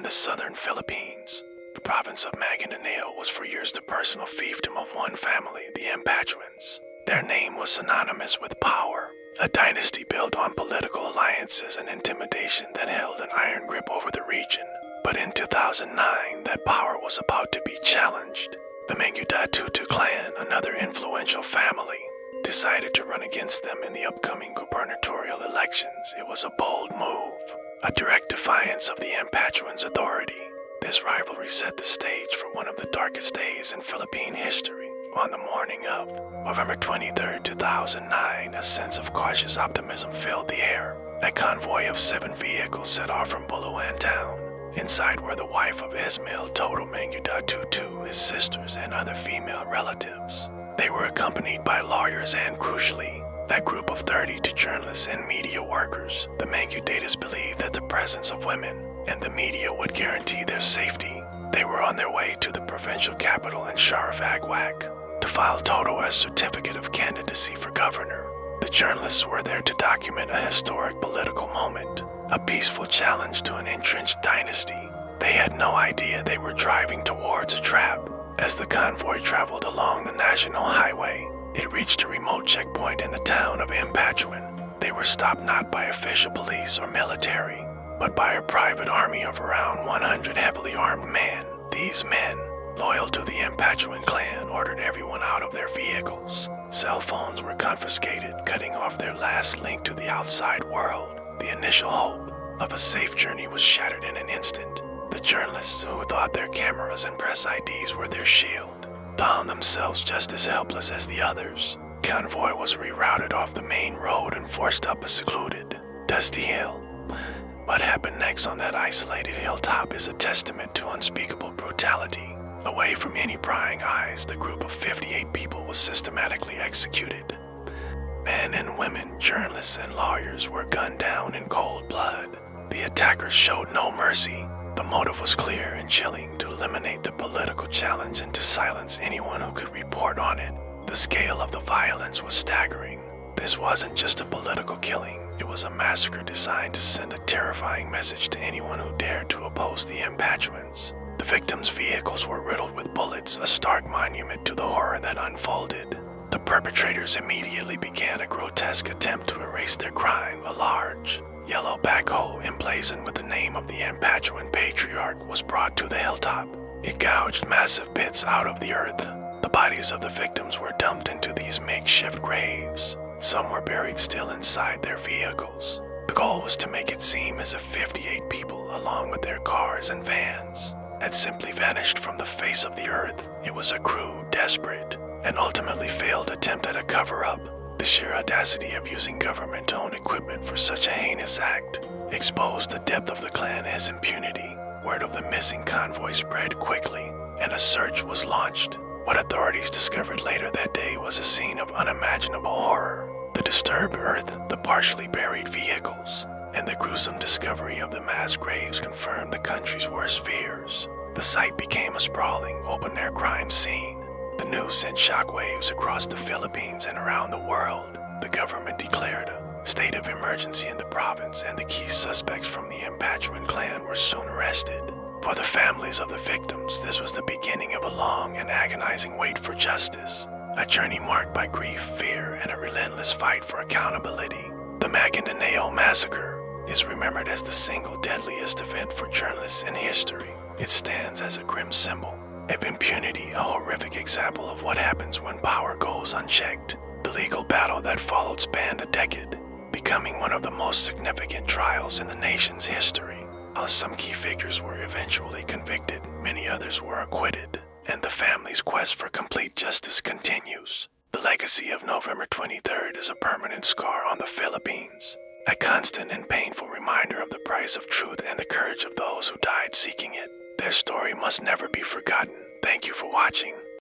the southern Philippines. The province of Maguindanao was for years the personal fiefdom of one family, the Ampachuans. Their name was synonymous with power, a dynasty built on political alliances and intimidation that held an iron grip over the region. But in 2009, that power was about to be challenged. The Maguindanao clan, another influential family, decided to run against them in the upcoming gubernatorial elections. It was a bold move, a direct defiance of the Ampachuans' authority. This rivalry set the stage for one of the darkest days in Philippine history. On the morning of November 23, 2009, a sense of cautious optimism filled the air. A convoy of 7 vehicles set off from Bulacan town. Inside were the wife of Ismail Toto Maguindanao, his sisters, and other female relatives. They were accompanied by lawyers and, crucially, that group of 32 journalists and media workers. The Maguindanao believed that the presence of women and the media would guarantee their safety. They were on their way to the provincial capital in Sarawak to file Toto as certificate of candidacy for governor. The journalists were there to document a historic political moment, a peaceful challenge to an entrenched dynasty. They had no idea they were driving towards a trap. As the convoy traveled along the national highway, it reached a remote checkpoint in the town of Ampachuan. They were stopped not by official police or military, but by a private army of around 100 heavily armed men. These men, loyal to the Ampachuan clan, ordered everyone out of their vehicles. Cell phones were confiscated, cutting off their last link to the outside world. The initial hope of a safe journey was shattered in an instant. The journalists, who thought their cameras and press IDs were their shield, found themselves just as helpless as the others. Convoy was rerouted off the main road and forced up a secluded, dusty hill. What happened next on that isolated hilltop is a testament to unspeakable brutality. Away from any prying eyes, the group of 58 people was systematically executed. Men and women, journalists and lawyers were gunned down in cold blood. The attackers showed no mercy. The motive was clear and chilling: to eliminate the political challenge and to silence anyone who could report on it. The scale of the violence was staggering. This wasn't just a political killing. It was a massacre designed to send a terrifying message to anyone who dared to oppose the Ampachuans. The victims' vehicles were riddled with bullets, a stark monument to the horror that unfolded. The perpetrators immediately began a grotesque attempt to erase their crime. A large, yellow backhoe emblazoned with the name of the Ampachuan patriarch was brought to the hilltop. It gouged massive pits out of the earth. The bodies of the victims were dumped into these makeshift graves. Some were buried still inside their vehicles. The goal was to make it seem as if 58 people, along with their cars and vans, had simply vanished from the face of the earth. It was a crude, desperate, and ultimately failed attempt at a cover-up. The sheer audacity of using government-owned equipment for such a heinous act exposed the depth of the clan's impunity. Word of the missing convoy spread quickly, and a search was launched. What authorities discovered later that day was a scene of unimaginable horror. The disturbed earth, the partially buried vehicles, and the gruesome discovery of the mass graves confirmed the country's worst fears. The site became a sprawling, open-air crime scene. The news sent shockwaves across the Philippines and around the world. The government declared a state of emergency in the province, and the key suspects from the Ampachuan clan were soon arrested. For the families of the victims, this was the beginning of a long and agonizing wait for justice, a journey marked by grief, fear, and a relentless fight for accountability. The Maguindanao Massacre is remembered as the single deadliest event for journalists in history. It stands as a grim symbol of impunity, a horrific example of what happens when power goes unchecked. The legal battle that followed spanned a decade, becoming one of the most significant trials in the nation's history. While some key figures were eventually convicted, many others were acquitted, and the family's quest for complete justice continues. The legacy of November 23rd is a permanent scar on the Philippines, a constant and painful reminder of the price of truth and the courage of those who died seeking it. Their story must never be forgotten. Thank you for watching.